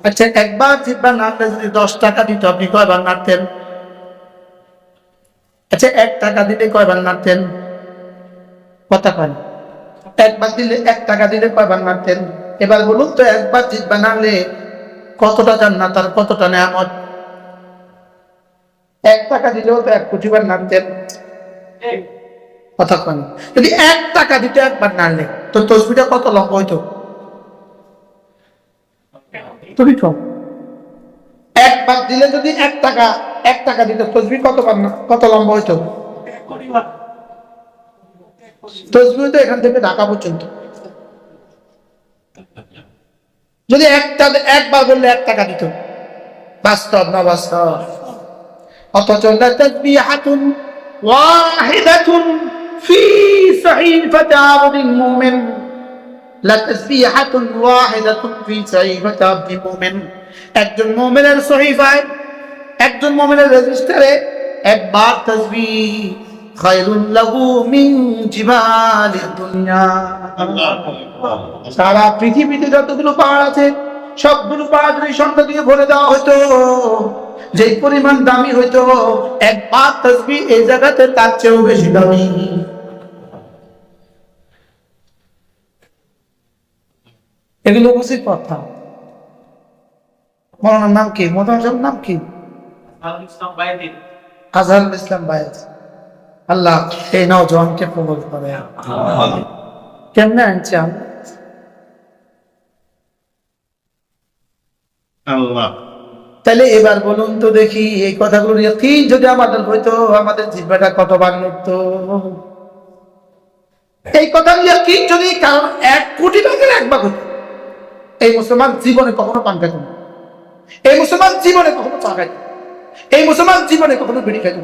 আচ্ছা, একবার জিব্বা নাড়লে যদি 10 টাকা দিত, আপনি কয়বার নাড়তেন? আচ্ছা, 1 টাকা দিলে কয়বার নাড়তেন? কথা কয় না। একবার দিলে 1 টাকা দিলে কয়বার নাড়তেন? এবার বলুন তো, একবার জিব্বা নাড়লে কতটা জান্নাত আর কতটা নেয়ামত? 1 টাকা দিলেও তো 1 কোটি বার নাড়তেন। কথা কয় না। যদি 1 টাকা দিতে একবার নাড়লে, তো তসবিহটা কত লম্বা হইতো? তুমি কম। একবার দিলে যদি 1 টাকা দিত, তসবিহ কত লম্বা হইতো? তসবিহ তো এখান থেকে ঢাকা পর্যন্ত। যদি একবার বললে 1 টাকা দিত। বাস্তব না বাস্তব? অথচ তাসবিহাতুন ওয়াহিদাতুন ফি সাহিফাতি আবদিন মুমিন, লাতাসবিহাতুন ওয়াহিদাতুন ফি সাহিফাতি আবদিন মুমিন। একজন মুমিনের সহিফায়, একজন মুমিনের রেজিস্টারে একবার তাসবিহ খায়রুল লাহু মিন জিবালিদ দুনিয়া। সারা পৃথিবীতে যতগুলো পাহাড় আছে, সবগুলো পাহাড় যদি স্বর্ণ দিয়ে ভরে দেওয়া হতো, যে পরিমাণ দামি হইতো, একবার তাসবিহ এই জায়গাতে তার চেয়েও বেশি দামি। এগুলো বুঝি কথা। মৌলানার নাম কি? মৌলানার নাম কি? আজহারুল ইসলাম বায়েজ। আল্লাহ এই নওজোয়ানকে কবুল করে। কেমনে আনছে আল্লাহ। তাহলে এবার বলুন তো দেখি, এই কথাগুলো ইয়াকিন যদি আমাদের হইতো, আমাদের জিহ্বাটা কতবার নড়তো? এই কথা ইয়াকিন যদি কারণ 1 কোটি ভাগের 1 ভাগ হতো, এই মুসলমান জীবনে কখনো পান খেত না, এই মুসলমান জীবনে কখনো চা খাইত, এই মুসলমান জীবনে কখনো বিড়ি খাইত,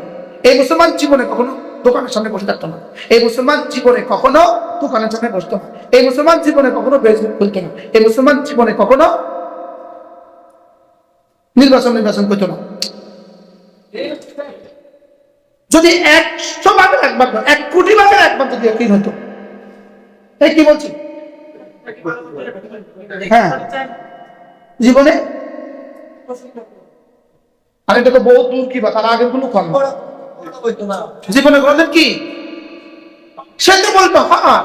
এই মুসলমান জীবনে কখনো দোকানের সামনে বসে থাকতো না, এই মুসলমান জীবনে কখনো দোকানের সামনে বসতো না, এই মুসলমান জীবনে কখনো ফেসবুক খুলতো না, এই মুসলমান জীবনে কখনো নির্বাচন করতো না। যদি 100 ভাগের 1 ভাগ, 1 কোটি ভাগের 1 ভাগ যদি একই হতো, এই কি বলছি? হ্যাঁ, জীবনে আর এটা তো বহুত দূর কি, বা তার আগের গুলো কম জীবনে কোনদিন কি সে তো বলতো, হ্যাঁ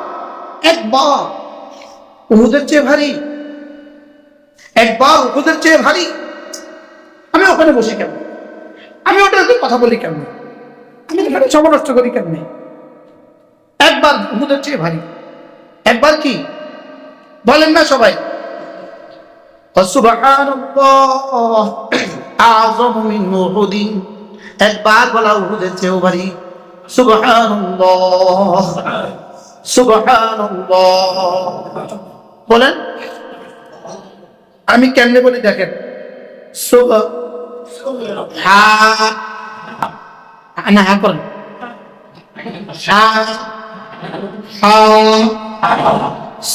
একবার উহুদের চেয়ে ভারী, একবার উহুদের চেয়ে ভারী, আমি ওখানে বসি কেন, আমি ওটাতে কথা বলি কেন, আমি এখানে সময় নষ্ট করি কেন? একবার উহুদের চেয়ে ভারী, একবার কি বলেন না সবাই? সুবহানাল্লাহ আযমু মিন উহুদ, একবার বলা উহুদের চেয়েও ভারী। সুবহানাল্লাহ সুবহানাল্লাহ বলেন। আমি কেমনে বলি দেখেন, না হ্যাঁ করেন,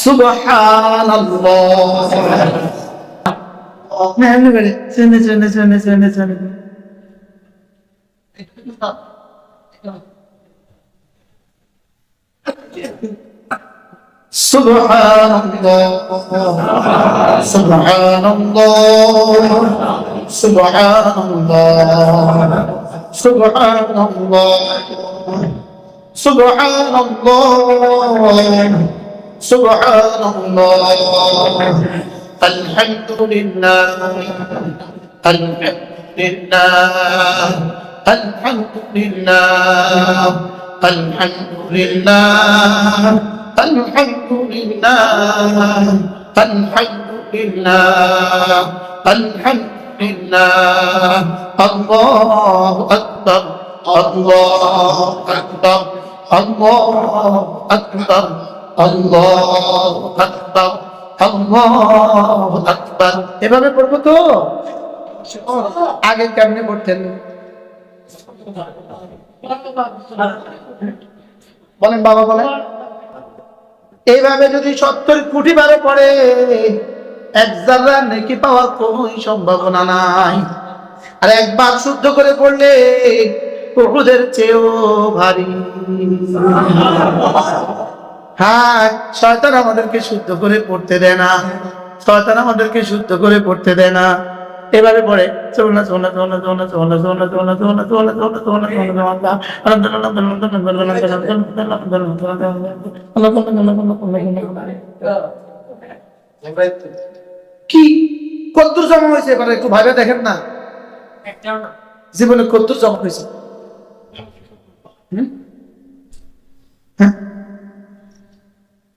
সুবহানাল্লাহ। সুবহানাল্লাহ সুবহানাল্লাহ সুবহানাল্লাহ সুবহানাল্লাহ সুবহানাল্লাহ সুবহানাল্লাহ। আলহামদুলিল্লাহ আলহামদুলিল্লাহ আলহামদুলিল্লাহ আলহামদুলিল্লাহ আলহামদুলিল্লাহ আলহামদুলিল্লাহ আলহামদুলিল্লাহ। আল্লাহু আকবার আল্লাহু আকবার আল্লাহু আকবার আল্লাহু আকবার আল্লাহু আকবার। এভাবে পড়বো তো? আগে কেমনে পড়তেন বলেন বাবা, বলেন। এইভাবে যদি 70 কোটি বারে পড়ে, 1 জাররা নেকি পাওয়ার কোনোই সম্ভাবনা নাই। আর একবার শুদ্ধ করে পড়লে উহুদের চেয়েও ভারী। হ্যাঁ, শয়তান আমাদেরকে শুদ্ধ করে পড়তে দেয় না। শয়তান আমাদেরকে শুদ্ধ করে পড়তে দেয় না। এভাবে পড়ে চলনা চলনা চলনা চলনা চলনা চলনা চলনা চলনা চলনা চলনা চলনা চলনা। কি কদ্দুর জমা হয়েছে এবার একটু ভাবে দেখেন না, জীবনে কদ্দুর জমা হয়েছে।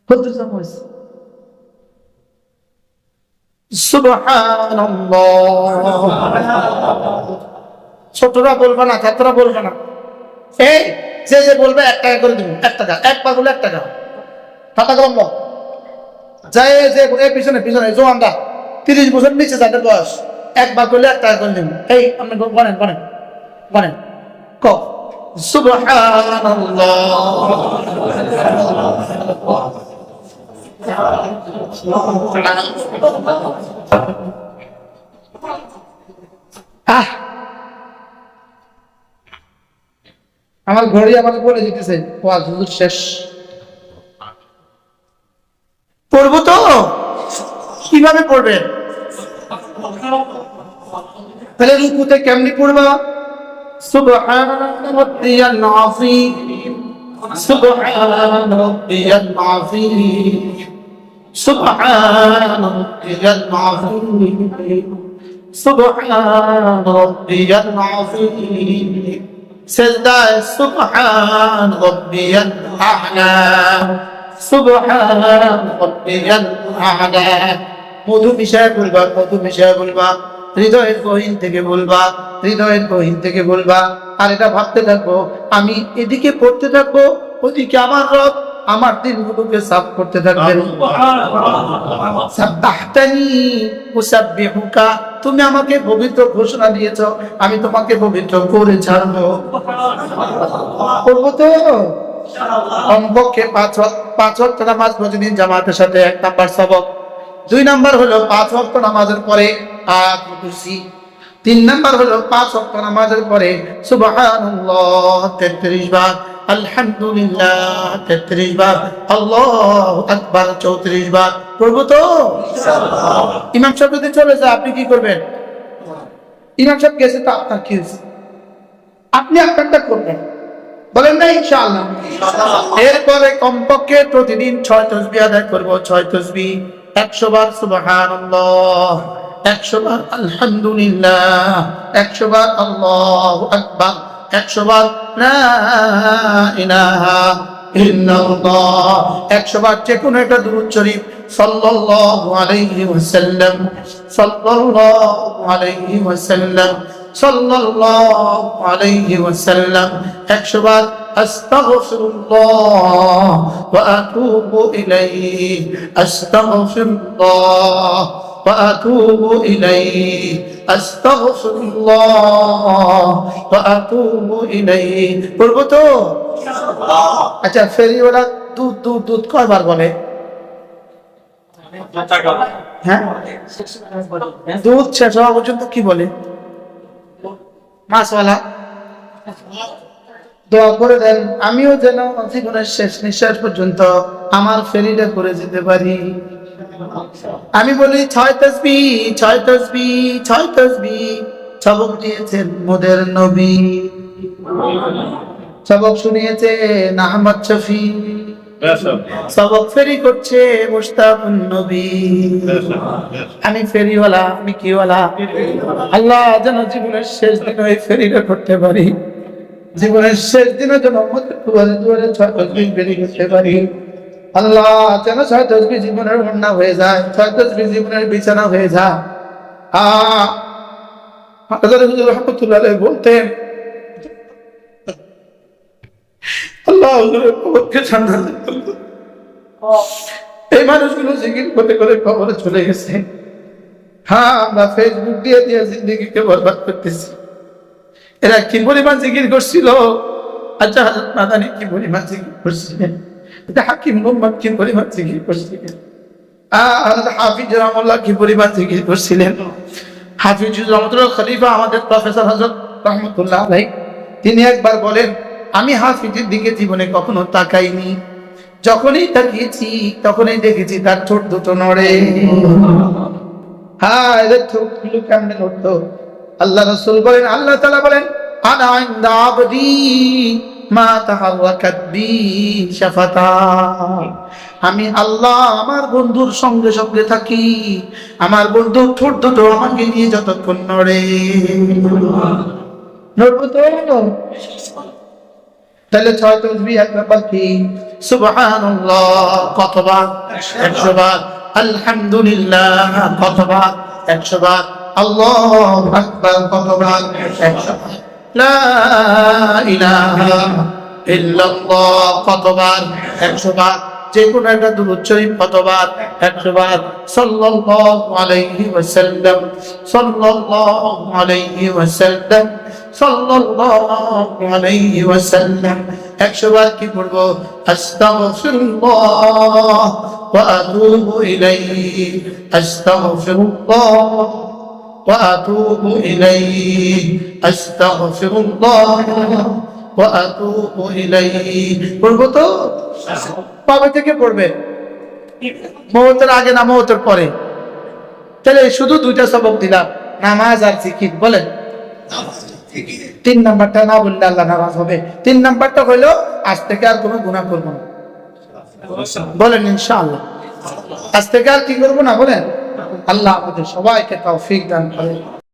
কদ্দুর জমা হয়েছে। সুবহানাল্লাহ। ছোটরা বলবে না, ছাত্ররা বলবে না। এই যে বলবে 1 টাকা করে দিব, 1 টাকা, একবার বলে 1 টাকা। টাকা কম যায় যে পিছনে পিছনে জোয়ানরা 30 বছর নিচে যাদের বয়স, একবার করলে 1 টাকা করে দিব। এই আপনি বলেন বলেন বলেন ক সুবহানাল্লাহ। আমার ঘড়ি আমাকে বলে দিতেছে ওয়াজ হুজুর শেষ। পড়বো তো কিভাবে পড়বেন? তাহলে রুকুতে কেমনি পড়বা? সুবহান রাব্বিয়াল আযীম, সুবহান রাব্বিয়াল আযীম, সুবহান রাব্বিয়াল আযীম, সুবহান রাব্বিয়াল আযীম। সেজদায় সুবহান রাব্বিয়াল আ'লা, সুবহান রাব্বিয়াল আ'লা। মধু মিশায় বলবা, মধু মিশায় বলবা, হৃদয়ের গহীন থেকে বলবা, হৃদয়ের গহীন থেকে বলবা। আর এটা ভাবতে থাকবো, আমি এদিকে পড়তে থাকবো, ওদিকে আমার রব আমার দিনগুলোকে সাফ করতে থাকবেন। সাব্বাহতানি উসাব্বিহুকা, তুমি আমাকে পবিত্র ঘোষণা দিয়েছো, আমি তোমাকে পবিত্র করে ছাড়বো। করবো তো কমপক্ষে 5 ওয়াক্ত নামাজ প্রতিদিন জামাতের সাথে 1 নাম্বার সবক। 2 নাম্বার হলো 5 ওয়াক্ত নামাজের পরে আয়াতুল কুরসি। 3 নাম্বার হলো 5 ওয়াক্ত নামাজের পরে সুবহানাল্লাহ 33 বার, আলহামদুলিল্লাহ 33 বার, আল্লাহু আকবার 34 বার। পড়বো তো ইনশাআল্লাহ। ইমাম সাহেব যদি চলে যায় আপনি কি করবেন? ইমাম সাহেব গেছে তো আপনার কি হয়েছে? আপনি আপনারটা করবেন, বলেন না ইনশাআল্লাহ। এরপরে কমপক্ষে প্রতিদিন 6 তাসবিহ আদায় করব। 6 তাসবিহ, 100 বার সুবহানাল্লাহ, 100 বার আলহামদুলিল্লাহ, 100 বার আল্লাহু আকবার, 100 বার লা ইলাহা ইল্লাল্লাহ, 100 বার যে কোনো একটা দুরূদ শরীফ সাল্লাল্লাহু আলাইহি ওয়াসাল্লাম, সাল্লাল্লাহু আলাইহি ওয়াসাল্লাম, সাল্লাল্লাহু আলাইহি ওয়াসাল্লাম। 100 বার আস্তাগফিরুল্লাহ ওয়া আতুবু ইলাইহি, আস্তাগফিরুল্লাহ ওয়া আতুবু ইলাইহি, আস্তাগফিরুল্লাহ ওয়া আতুবু ইলাইহি। পড়বো তো ইনশাআল্লাহ। আচ্ছা, ফেরিওয়ালা দুধ দুধ দুধ কয়বার বলে? হ্যাঁ, দুধ শেষ হওয়া পর্যন্ত কি বলে? মাছওয়ালা দোয়া করে দেন আমিও যেন জীবনের শেষ নিঃশ্বাস পর্যন্ত আমার ফেরিটা করে যেতে পারি। আমি বলি 6 তাসবিহ, 6 তাসবিহ, 6 তাসবিহ। সবক দিয়েছেন মোদের নবী, সবক শুনিয়েছেন আহমদ শফি, সবক ফেরি করছে মুস্তাফুন নবী। আমি ফেরিওয়ালা, আমি কিওয়ালা? আল্লাহ যেন জীবনের শেষ দিন ওই ফেরিটা করতে পারি, জীবনের শেষ দিনে যেন দুয়ারে দুয়ারে 6 তাসবিহ ফেরি করতে পারি। আল্লাহ যেন 6 তাসবিহ জীবনের ওড়না হয়ে যায়, 6 তাসবিহ জীবনের বিছানা হয়ে যায়। হুজুর রহমাতুল্লাহ আলাইহি বলতেন, আল্লাহ হুজুরের কবরকে ঠান্ডা করলো। এই মানুষগুলো জিকির করতে করে কবরে চলে গেছে। হ্যাঁ, আমরা ফেসবুক দিয়ে দিয়ে জিন্দেগিকে বরবাদ করতেছি। এরা কি পরিমাণ জিকির করছিল! আচ্ছা, হযরত মাদানী কি পরিমাণ জিকির করছিলেন, এটা হাকিম মুহাম্মদ কি পরিমাণ জিকির করছিলেন, হযরত হাফিজ রাহমাতুল্লাহ কি পরিমাণ জিকির করছিলেন। হাফিজ রহমতুল্লাহ খলিফা আমাদের প্রফেসর হযরত রহমাতুল্লাহ আলাইহি, তিনি একবার বলেন, আমি হাফিজের দিকে জীবনে কখনো তাকাইনি, যখনই তাকিয়েছি তখনই দেখেছি তার ঠোঁট দুটো নড়ে। হ্যাঁ, এদের ঠোঁটগুলো কেমনে নড়তো? আল্লাহ রাসূল বলেন, আল্লাহ তাআলা বলেন, আনা ইনদা আবদি মা তাহাররাকাত বি শাফাতা। আমি আল্লাহ আমার বন্ধুর সঙ্গে সঙ্গে থাকি, আমার বন্ধুর ঠোঁট দুটো আমাকে নিয়ে যতক্ষণ নড়ে। নড়বো তো? তাহলে 6 তাসবিহ এক নাম্বার কি? সুবহানাল্লাহ কতবার? 100 বার। আলহামদুলিল্লাহ কতবার? 100 বার। আল্লাহু আকবার কতবার? 100 বার। লা ইলাহা ইল্লাল্লাহ কতবার? 100 বার। যে কোনো একটা দুরূদ শরীফ কতবার? 100 বার। সাল্লাল্লাহু আলাইহি ওয়াসাল্লাম, সাল্লাল্লাহু আলাইহি ওয়াসাল্লাম, সাল্লাল্লাহু আলাইহি ওয়াসাল্লাম। 100 বার কি পড়বো? আস্তাগফিরুল্লাহ ওয়া আতুবু ইলাইহি, আস্তাগফিরুল্লাহ ওয়া আতুবু ইলাইহি, আস্তাগফিরুল্লাহ ওয়া আতুবু ইলাইহি। পড়বো তো? কবে থেকে পড়বে? মওতের আগে না মওতের পরে? তাহলে শুধু 2টা সবক দিলাম, নামাজ আর জিকির। বলেন 3 নাম্বারটা না বললে আল্লাহ নারাজ হবে। 3 নাম্বারটা হলো আজ থেকে আর কোনো গুনাহ করব না। বলেন ইনশাআল্লাহ। আজ থেকে আর কি করব না? বলেন। আল্লাহ আমাদের সবাইকে তৌফিক দান করেন।